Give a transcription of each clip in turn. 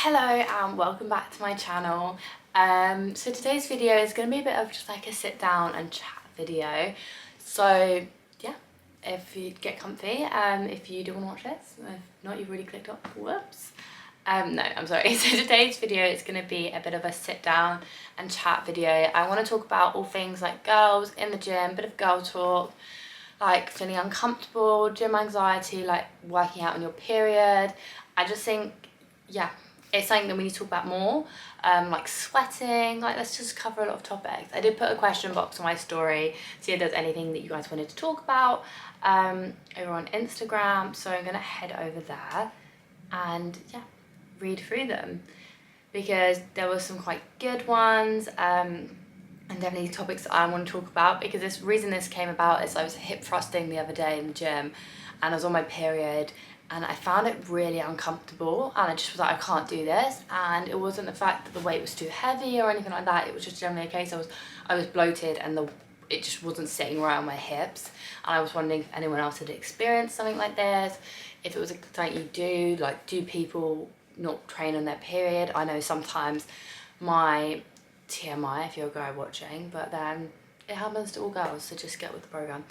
Hello and welcome back to my channel. So today's video is going to be a bit of just like a sit down and chat video. So yeah, if you get comfy, if you do want to watch this, if not, you've already clicked off, whoops. No, I'm sorry. So today's video is going to be a bit of a sit down and chat video. I want to talk about all things like girls in the gym, bit of girl talk, like feeling uncomfortable, gym anxiety, like working out on your period. I just think, yeah, it's something that we need to talk about more, like sweating, like let's just cover a lot of topics. I did put a question box on my story, see if there's anything that you guys wanted to talk about over on Instagram, so I'm gonna head over there and yeah, read through them because there were some quite good ones and definitely topics that I want to talk about because this reason this came about is I was hip thrusting the other day in the gym and I was on my period and I found it really uncomfortable and I just was like, I can't do this. And it wasn't the fact that the weight was too heavy or anything like that, it was just generally a case I was bloated and it just wasn't sitting right on my hips. And I was wondering if anyone else had experienced something like this, if it was something you do, like do people not train on their period? I know sometimes my TMI if you're a guy watching, but then it happens to all girls, so just get with the program.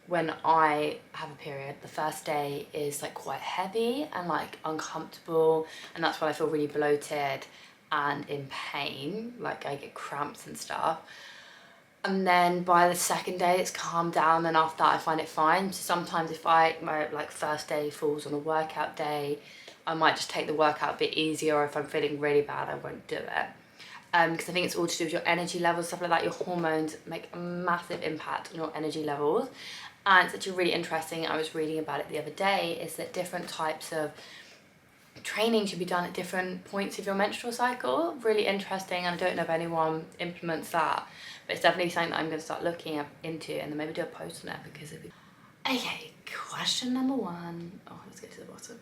When I have a period, the first day is like quite heavy and like uncomfortable, and that's when I feel really bloated and in pain, like I get cramps and stuff. And then by the second day it's calmed down, and after that I find it fine. So sometimes if my like first day falls on a workout day, I might just take the workout a bit easier, or if I'm feeling really bad I won't do it. Because I think it's all to do with your energy levels, stuff like that. Your hormones make a massive impact on your energy levels. And it's actually really interesting, I was reading about it the other day, is that different types of training should be done at different points of your menstrual cycle. Really interesting, and I don't know if anyone implements that, but it's definitely something that I'm going to start looking into and then maybe do a post on it because it'd be... Okay, question number one. Oh, let's get to the bottom.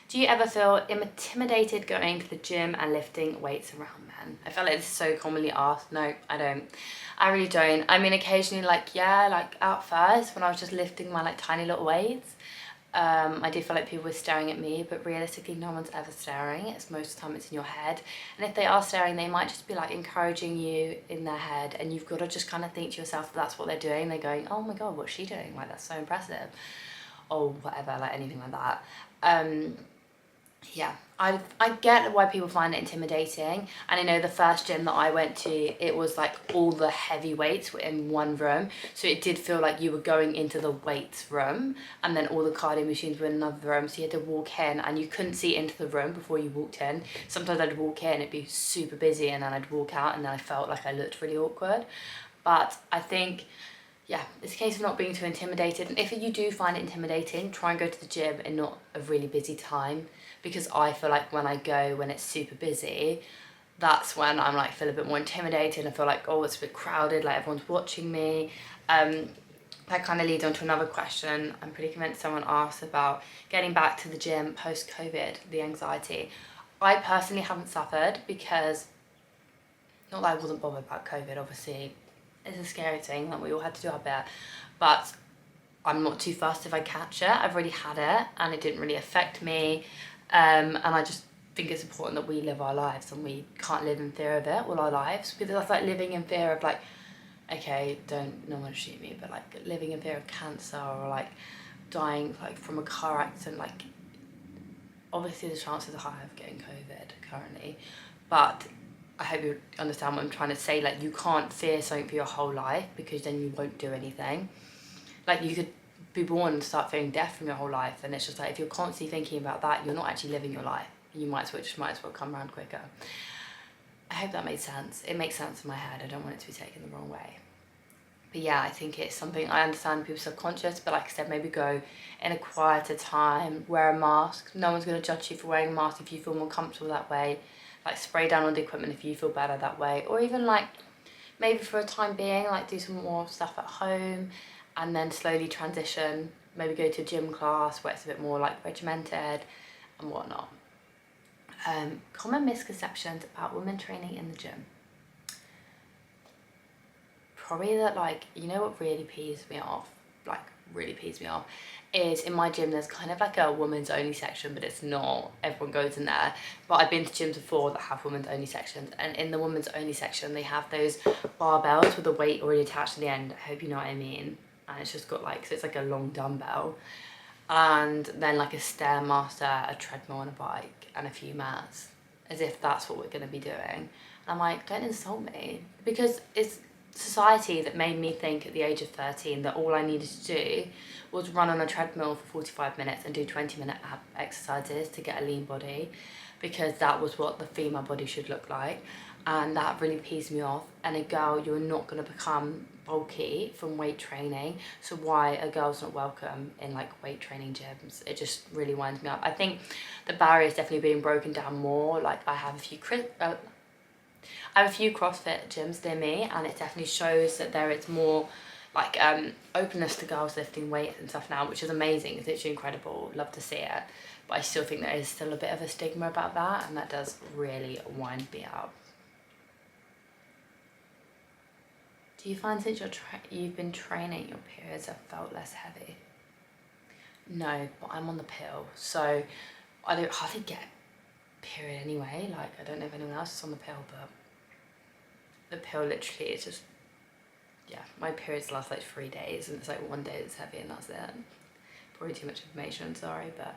Do you ever feel intimidated going to the gym and lifting weights around men? I feel like this is so commonly asked. No, I don't. I really don't. I mean, occasionally, like, yeah, like at first when I was just lifting my like tiny little weights, I did feel like people were staring at me, but realistically no one's ever staring. It's most of the time it's in your head. And if they are staring, they might just be like encouraging you in their head, and you've got to just kind of think to yourself that that's what they're doing. They're going, oh my God, what's she doing? Like, that's so impressive. Or whatever, like anything like that. Yeah, I get why people find it intimidating, and I know the first gym that I went to, it was like all the heavy weights were in one room, so it did feel like you were going into the weights room, and then all the cardio machines were in another room, so you had to walk in and you couldn't see into the room before you walked in. Sometimes I'd walk in, it'd be super busy, and then I'd walk out and then I felt like I looked really awkward. But I think, yeah, it's a case of not being too intimidated, and if you do find it intimidating, try and go to the gym in not a really busy time, because I feel like when I go when it's super busy, that's when I'm like feel a bit more intimidated. I feel like, oh, it's a bit crowded, like everyone's watching me. That kind of leads on to another question. I'm pretty convinced someone asked about getting back to the gym post-COVID, the anxiety. I personally haven't suffered because, not that I wasn't bothered about COVID, obviously it's a scary thing and we all had to do our bit, but I'm not too fussed if I catch it. I've already had it and it didn't really affect me. And I just think it's important that we live our lives and we can't live in fear of it all our lives, because that's like living in fear of like, okay, no one shoot me, but like living in fear of cancer or like dying like from a car accident. Like obviously the chances are high of getting COVID currently, but I hope you understand what I'm trying to say. Like, you can't fear something for your whole life because then you won't do anything. Like, you could be born and start fearing death from your whole life, and it's just like if you're constantly thinking about that, you're not actually living your life. You might as well come around quicker. I hope that made sense. It makes sense in my head. I don't want it to be taken the wrong way. But yeah, I think it's something I understand people subconscious, but like I said, maybe go in a quieter time, wear a mask. No one's going to judge you for wearing a mask if you feel more comfortable that way. Like, spray down on the equipment if you feel better that way, or even like maybe for a time being, like do some more stuff at home and then slowly transition, maybe go to a gym class where it's a bit more like regimented and whatnot. Common misconceptions about women training in the gym. Probably that, like, you know what really pees me off? Like, really pees me off is in my gym there's kind of like a women's only section, but it's not, everyone goes in there. But I've been to gyms before that have women's only sections, and in the women's only section they have those barbells with the weight already attached to the end. I hope you know what I mean. And it's just got like, so it's like a long dumbbell, and then like a Stairmaster, a treadmill and a bike, and a few mats, as if that's what we're going to be doing. And I'm like, don't insult me, because it's society that made me think at the age of 13 that all I needed to do was run on a treadmill for 45 minutes and do 20-minute ab exercises to get a lean body, because that was what the female body should look like. And that really pees me off. And a girl, you're not going to become bulky from weight training, so why a girl's not welcome in like weight training gyms, it just really winds me up. I think the barrier is definitely being broken down more. Like I have a few CrossFit gyms near me, and it definitely shows that there is more like openness to girls lifting weights and stuff now, which is amazing. It's literally incredible, love to see it. But I still think there is still a bit of a stigma about that, and that does really wind me up. Do you find since you've been training, your periods have felt less heavy? No, but I'm on the pill, so I don't hardly get a period anyway. Like, I don't know if anyone else is on the pill, but the pill literally is just, yeah, my periods last like 3 days, and it's like 1 day that's heavy and that's it. Probably too much information, sorry, but...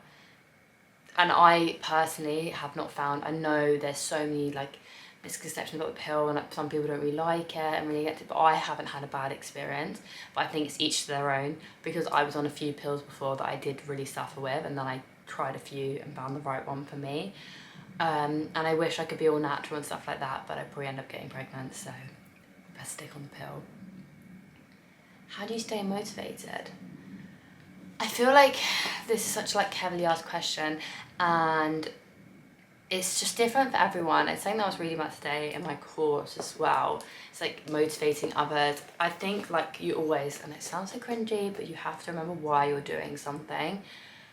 And I personally have not found, I know there's so many like misconceptions about the pill, and like, some people don't really like it and really get it, but I haven't had a bad experience. But I think it's each to their own, because I was on a few pills before that I did really suffer with, and then I tried a few and found the right one for me. And I wish I could be all natural and stuff like that, but I'd probably end up getting pregnant, so I best stick on the pill. How do you stay motivated? I feel like this is such like heavily asked question, and it's just different for everyone. It's something that I was reading about today in my course as well. It's like motivating others. I think like you always, and it sounds so cringy, but you have to remember why you're doing something.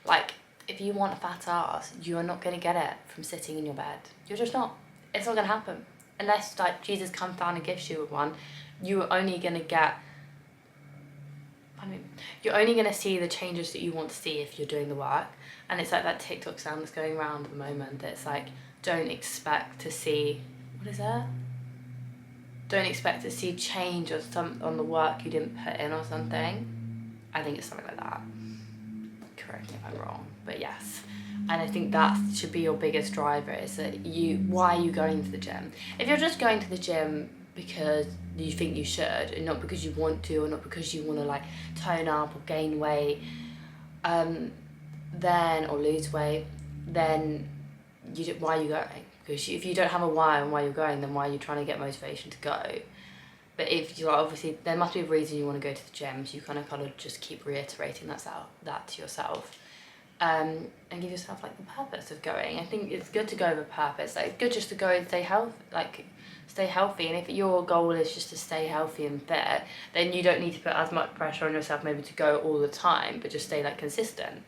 Like if you want a fat ass, you're not going to get it from sitting in your bed. You're just not. It's not going to happen. Unless like Jesus comes down and gives you one, you're only going to get, you're only going to see the changes that you want to see if you're doing the work. And it's like that TikTok sound that's going around at the moment that's like, don't expect to see, what is that? Don't expect to see change or on the work you didn't put in or something. I think it's something like that. Correct me if I'm wrong, but yes. And I think that should be your biggest driver, is that why are you going to the gym? If you're just going to the gym because you think you should, and not because you want to, or not because you want to like tone up or gain weight, then, or lose weight, then why are you going? Because if you don't have a why on why you're going, then why are you trying to get motivation to go? But if you're obviously, there must be a reason you want to go to the gym, so you kind of just keep reiterating that to yourself, and give yourself like the purpose of going. I think it's good to go with a purpose. Like, it's good just to go and stay healthy. And if your goal is just to stay healthy and fit, then you don't need to put as much pressure on yourself maybe to go all the time, but just stay like consistent.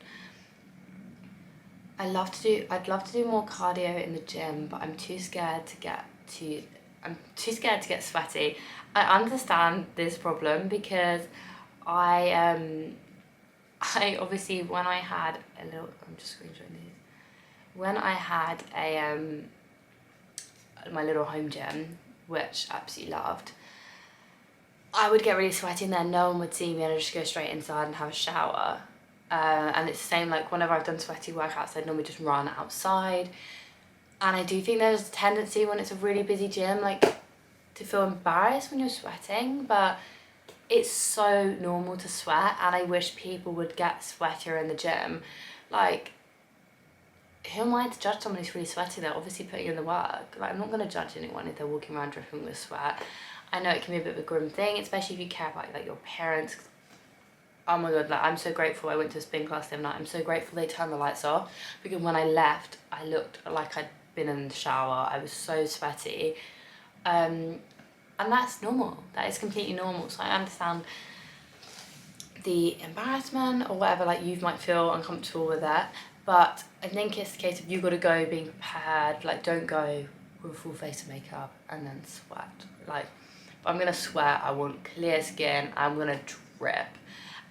I'd love to do more cardio in the gym, but I'm too scared to get sweaty. I understand this problem, because I obviously, when I had a little, I'm just screenshotting these. When I had my little home gym, which I absolutely loved, I would get really sweaty and then no one would see me, and I'd just go straight inside and have a shower. And it's the same, like whenever I've done sweaty workouts, I'd normally just run outside. And I do think there's a tendency when it's a really busy gym, like, to feel embarrassed when you're sweating, but it's so normal to sweat, and I wish people would get sweatier in the gym. Like, who am I to judge someone who's really sweaty? They're obviously putting in the work. Like, I'm not going to judge anyone if they're walking around dripping with sweat. I know it can be a bit of a grim thing, especially if you care about like your parents. Oh my god, like, I'm so grateful I went to a spin class the other night. I'm so grateful they turned the lights off, because when I left, I looked like I'd been in the shower. I was so sweaty. And that's normal. That is completely normal. So I understand the embarrassment or whatever, like you might feel uncomfortable with that. But I think it's a case of you got to go being prepared. Like, don't go with a full face of makeup and then sweat. Like, if I'm going to sweat, I want clear skin. I'm going to drip.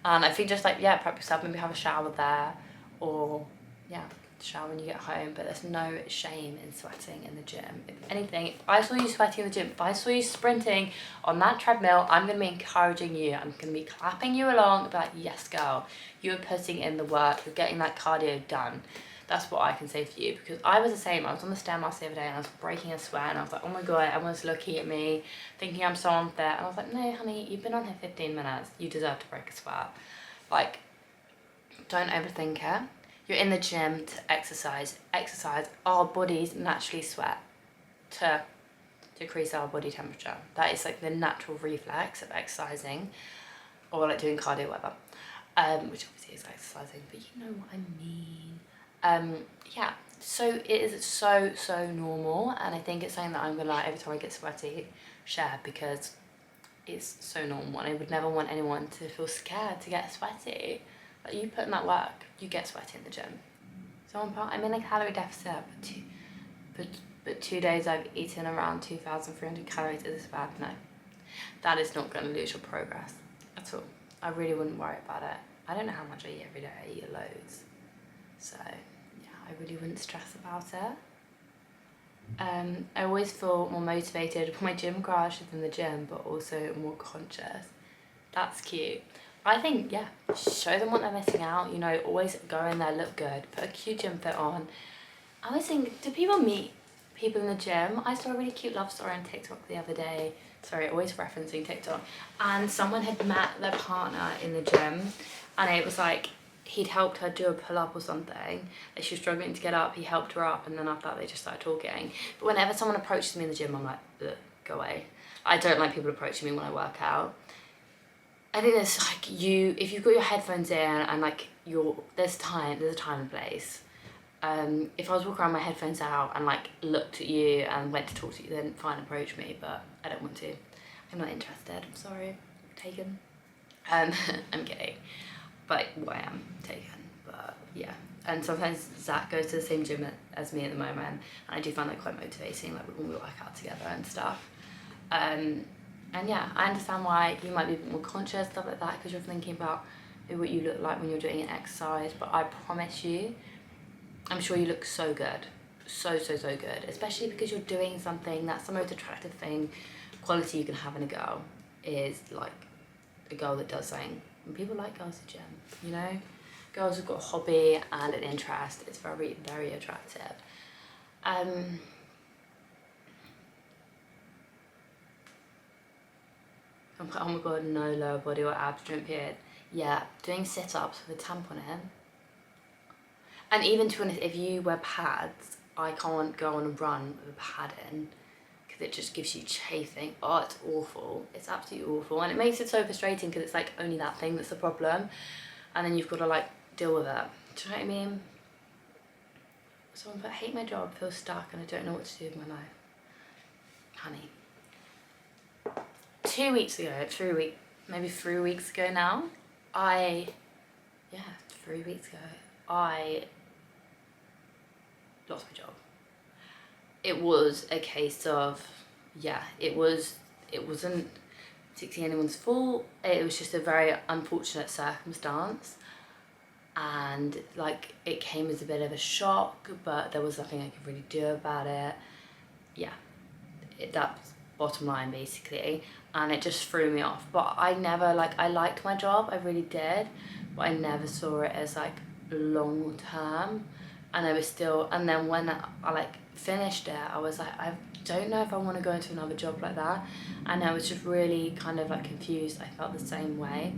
And I think just like, yeah, prep yourself, maybe have a shower there, or yeah, shower when you get home. But there's no shame in sweating in the gym. If anything, if I saw you sweating in the gym, if I saw you sprinting on that treadmill, I'm gonna be encouraging you. I'm gonna be clapping you along, be like, yes girl, you're putting in the work, you're getting that cardio done. That's what I can say for you, because I was the same. I was on the Stairmaster the other day and I was breaking a sweat and I was like, oh my god, everyone's looking at me thinking I'm so unfit. And I was like, no honey, you've been on here 15 minutes, you deserve to break a sweat. Like, don't overthink it. You're in the gym to exercise. Our bodies naturally sweat to decrease our body temperature. That is like the natural reflex of exercising, or like doing cardio, whatever, which obviously is exercising, but you know what I mean. Yeah, so it is so normal, and I think it's something that I'm gonna, like, every time I get sweaty, share, because it's so normal, and I would never want anyone to feel scared to get sweaty. Like, you put in that work, you get sweaty in the gym. So I'm in a calorie deficit, but 2 days I've eaten around 2,300 calories. Is this bad? No. That is not going to lose your progress at all. I really wouldn't worry about it. I don't know how much I eat every day. I eat loads. So yeah, I really wouldn't stress about it. I always feel more motivated when my gym crashes in the gym, but also more conscious. That's cute. I think, yeah, show them what they're missing out. You know, always go in there, look good, put a cute gym fit on. I always think, do people meet people in the gym? I saw a really cute love story on TikTok the other day. Sorry, always referencing TikTok. And someone had met their partner in the gym, and it was like, he'd helped her do a pull-up or something. Like, she was struggling to get up, he helped her up, and then after that they just started talking. But whenever someone approaches me in the gym, I'm like, ugh, go away. I don't like people approaching me when I work out. I think there's like, if you've got your headphones in and like there's a time and place. If I was walking around my headphones out and like looked at you and went to talk to you, then fine, approach me, but I don't want to. I'm not interested, I'm sorry, taken. I'm kidding, but I am taken, but yeah. And sometimes Zach goes to the same gym as me at the moment, and I do find that quite motivating, like when we work out together and stuff. And yeah, I understand why you might be a bit more conscious, stuff like that, because you're thinking about what you look like when you're doing an exercise, but I promise you, I'm sure you look so good. So good, especially because you're doing something that's the most attractive thing, quality you can have in a girl, is like a girl that does something. And people like girls at gym, you know? Girls who've got a hobby and an interest, it's very, very attractive. Oh my god, no lower body or abs during period. Yeah, doing sit-ups with a tampon in. And even to be honest, if you wear pads, I can't go on a run with a pad in, because it just gives you chafing. Oh, it's awful. It's absolutely awful. And it makes it so frustrating because it's like only that thing that's the problem. And then you've got to like deal with it. Do you know what I mean? Someone put, hate my job, feel stuck and I don't know what to do with my life. Honey. 2 weeks ago, maybe 3 weeks ago now, 3 weeks ago, I lost my job. It was a case of, yeah, it wasn't particularly anyone's fault. It was just a very unfortunate circumstance. And like, it came as a bit of a shock, but there was nothing I could really do about it. Yeah, that's bottom line basically. And it just threw me off. But I never, like, I liked my job, I really did, but I never saw it as like long term. And I was still, and then when I like finished it, I was like, I don't know if I want to go into another job like that. And I was just really kind of like confused. I felt the same way.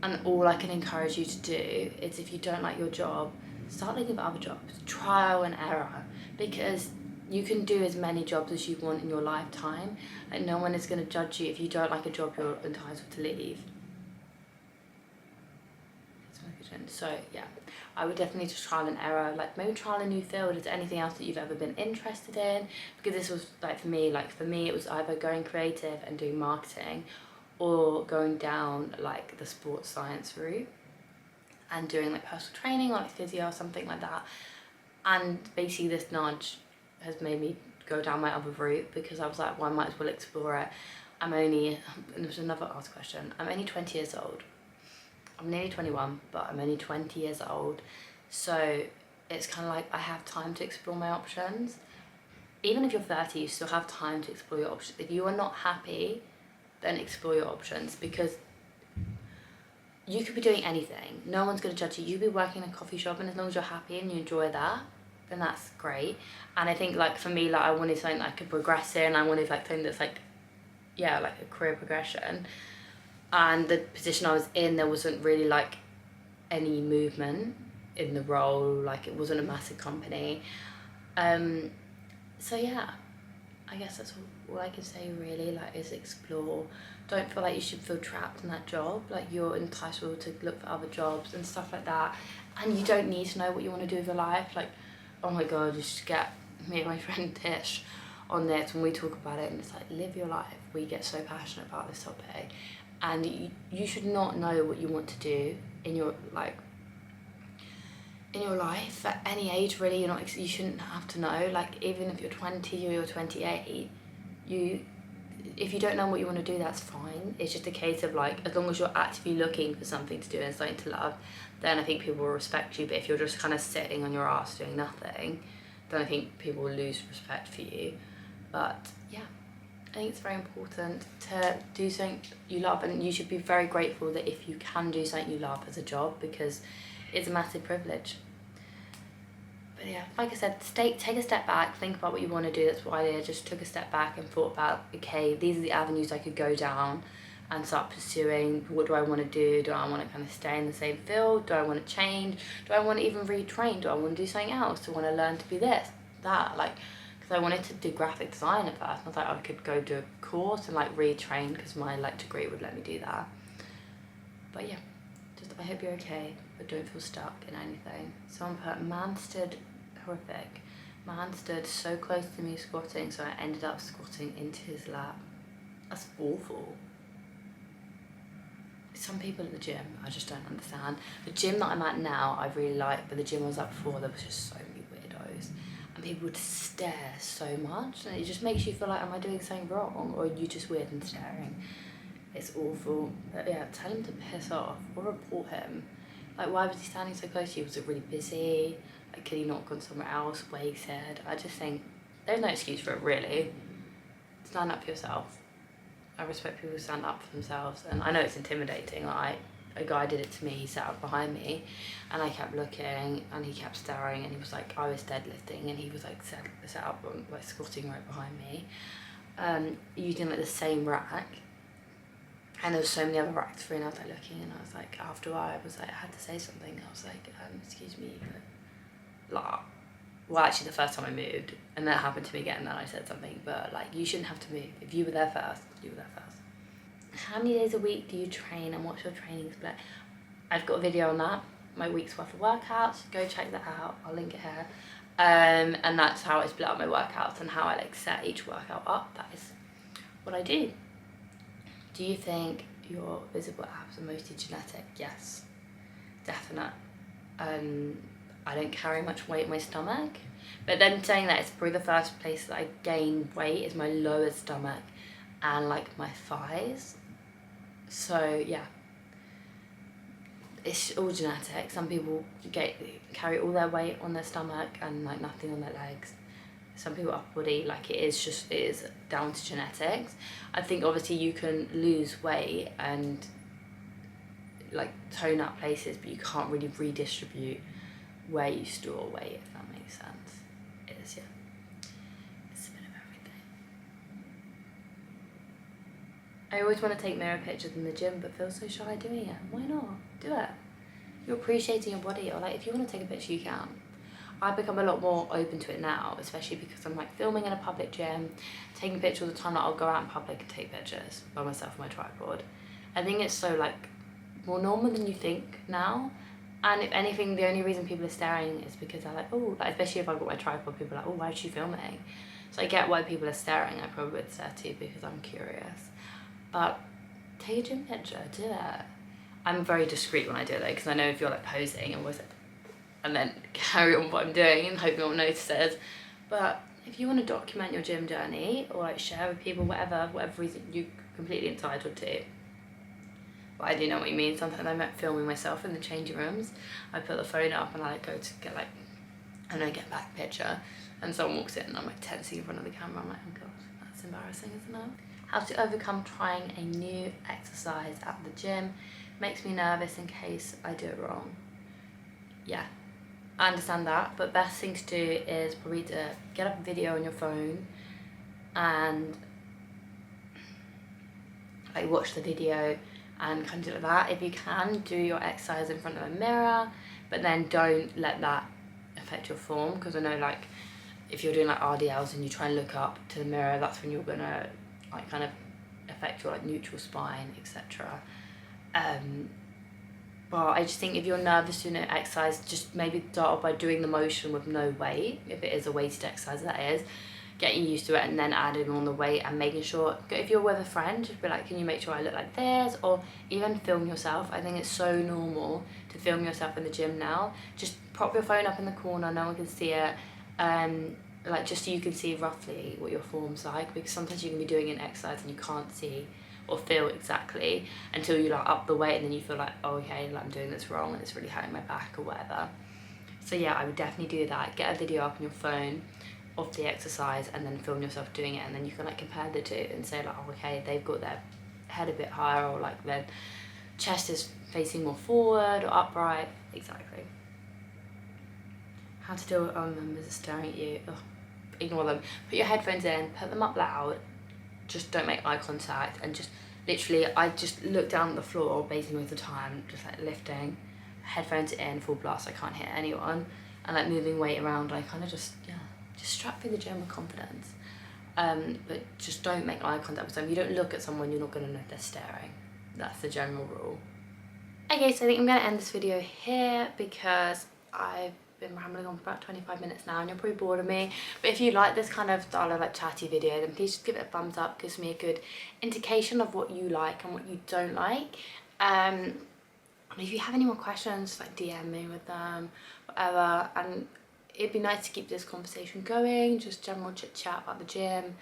And all I can encourage you to do is, if you don't like your job, start looking for other jobs, trial and error, because you can do as many jobs as you want in your lifetime, and no one is going to judge you. If you don't like a job, you're entitled to leave. So yeah, I would definitely just trial and error, like maybe trial a new field. Is there anything else that you've ever been interested in? Because this was like, for me it was either going creative and doing marketing, or going down like the sports science route and doing like personal training or like physio or something like that. And basically this nudge has made me go down my other route, because I was like, well, I might as well explore it. And there's another asked question. I'm only 20 years old. I'm nearly 21, but I'm only 20 years old. So it's kind of like I have time to explore my options. Even if you're 30, you still have time to explore your options. If you are not happy, then explore your options, because you could be doing anything. No one's going to judge you. You could be working in a coffee shop, and as long as you're happy and you enjoy that, then that's great. And I think like for me, like I wanted something that I could progress in. I wanted like something that's like, yeah, like a career progression. And the position I was in, there wasn't really like any movement in the role. Like it wasn't a massive company. So yeah, I guess that's all I can say really, like, is explore. Don't feel like you should feel trapped in that job. Like, you're entitled to look for other jobs and stuff like that. And you don't need to know what you want to do with your life. Like, oh my God, you should get me and my friend Tish on this when we talk about it, and it's like, live your life. We get so passionate about this topic. And you should not know what you want to do in your, like, in your life at any age really. You shouldn't have to know. Like, even if you're 20 or you're 28, if you don't know what you want to do, that's fine. It's just a case of like, as long as you're actively looking for something to do and something to love, then I think people will respect you. But if you're just kind of sitting on your ass doing nothing, then I think people will lose respect for you. But yeah, I think it's very important to do something you love, and you should be very grateful that if you can do something you love as a job, because it's a massive privilege. But yeah, like I said, take a step back, think about what you want to do. That's why I just took a step back and thought about, okay, these are the avenues I could go down and start pursuing. What do I want to do? Do I want to kind of stay in the same field? Do I want to change? Do I want to even retrain? Do I want to do something else? Do I want to learn to be this, that? Like, because I wanted to do graphic design at first. I was like, I could go do a course and like retrain, because my like degree would let me do that. But yeah, just I hope you're okay, but don't feel stuck in anything. Someone put, man stood, horrific. Man stood so close to me squatting, so I ended up squatting into his lap. That's awful. Some people at the gym, I just don't understand. The gym that I'm at now, I really like, but the gym I was at before, there was just so many weirdos. And people would stare so much, and it just makes you feel like, am I doing something wrong? Or are you just weird and staring? It's awful. But yeah, tell him to piss off, or report him. Like, why was he standing so close to you? Was it really busy? Like, could he not gone somewhere else where he said? I just think there's no excuse for it, really. Stand up for yourself. I respect people who stand up for themselves, and I know it's intimidating. Like, a guy did it to me. He sat up behind me, and I kept looking, and he kept staring, and he was like, I was deadlifting, and he was like sat up, like squatting right behind me, using like the same rack. And there was so many other racks free, and I was like looking, and I was like, after a while, I was like, I had to say something. I was like, excuse me, but like, well, actually the first time I moved, and that happened to me again, and then I said something, but like, you shouldn't have to move. If you were there first, you were there first. How many days a week do you train, and what's your training split? I've got a video on that, my week's worth of workouts. Go check that out, I'll link it here. And that's how I split up my workouts, and how I like set each workout up. That is what I do. Do you think your visible abs are mostly genetic? Yes, definite. I don't carry much weight in my stomach, but then saying that, it's probably the first place that I gain weight is my lower stomach and like my thighs. So yeah, it's all genetic. Some people carry all their weight on their stomach and like nothing on their legs. Some people upper body, like it is down to genetics. I think obviously you can lose weight and like tone up places, but you can't really redistribute where you store weight, if that makes sense. It is, yeah. It's a bit of everything. I always want to take mirror pictures in the gym, but feel so shy doing it. Why not? Do it. You're appreciating your body, or like if you want to take a picture, you can. I've become a lot more open to it now, especially because I'm like filming in a public gym, taking pictures all the time. Like, I'll go out in public and take pictures by myself on my tripod. I think it's so like more normal than you think now. And if anything, the only reason people are staring is because they're like, oh, like, especially if I've got my tripod, people are like, oh, why is she filming? So I get why people are staring. I probably would stare too, because I'm curious. But take a gym picture, do it. I'm very discreet when I do it though, because I know if you're like posing and then carry on what I'm doing and hope no one notices. But if you want to document your gym journey, or like share with people, whatever reason, you're completely entitled to. but I do know what you mean. Sometimes I'm like filming myself in the changing rooms. I put the phone up and I like go to get like, I don't know, get back picture, and someone walks in and I'm like tensing in front of the camera. I'm like, oh god, that's embarrassing, isn't it? How to overcome trying a new exercise at the gym. Makes me nervous in case I do it wrong. Yeah, I understand that, but best thing to do is probably to get up a video on your phone and like watch the video and kind of do like that. If you can, do your exercise in front of a mirror, but then don't let that affect your form, because I know like if you're doing like RDLs and you try and look up to the mirror, that's when you're gonna like kind of affect your like neutral spine, etc. But I just think if you're nervous doing an exercise, just maybe start off by doing the motion with no weight, if it is a weighted exercise, that is, getting used to it, and then adding on the weight and making sure, if you're with a friend, just be like, can you make sure I look like this, or even film yourself. I think it's so normal to film yourself in the gym now. Just prop your phone up in the corner, no one can see it, like just so you can see roughly what your form's like, because sometimes you can be doing an exercise and you can't see or feel exactly until you like up the weight, and then you feel like, oh okay, like I'm doing this wrong and it's really hurting my back or whatever. So yeah, I would definitely do that. Get a video up on your phone of the exercise and then film yourself doing it, and then you can like compare the two and say like, oh okay, they've got their head a bit higher, or like their chest is facing more forward or upright. Exactly. How to deal with other members staring at you. Ugh. Ignore them. Put your headphones in, put them up loud, just don't make eye contact, and just literally, I just look down at the floor basically most of the time, just like lifting, headphones in, full blast, I can't hear anyone, and like moving weight around, I kind of just, yeah, just strap through the gym with confidence. But just don't make eye contact with them. You don't look at someone, you're not going to know if they're staring. That's the general rule. Okay, so I think I'm going to end this video here because I've been rambling on for about 25 minutes now and you're probably bored of me. But if you like this kind of style of like chatty video, then please just give it a thumbs up. Gives me a good indication of what you like and what you don't like. And if you have any more questions, like DM me with them, whatever. And it'd be nice to keep this conversation going, just general chit chat about the gym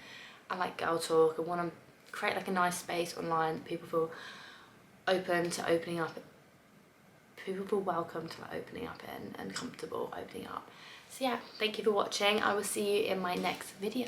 and like girl talk. I want to create like a nice space online that people feel open to opening up. People feel welcome to like opening up in and comfortable opening up. So yeah, thank you for watching. I will see you in my next video.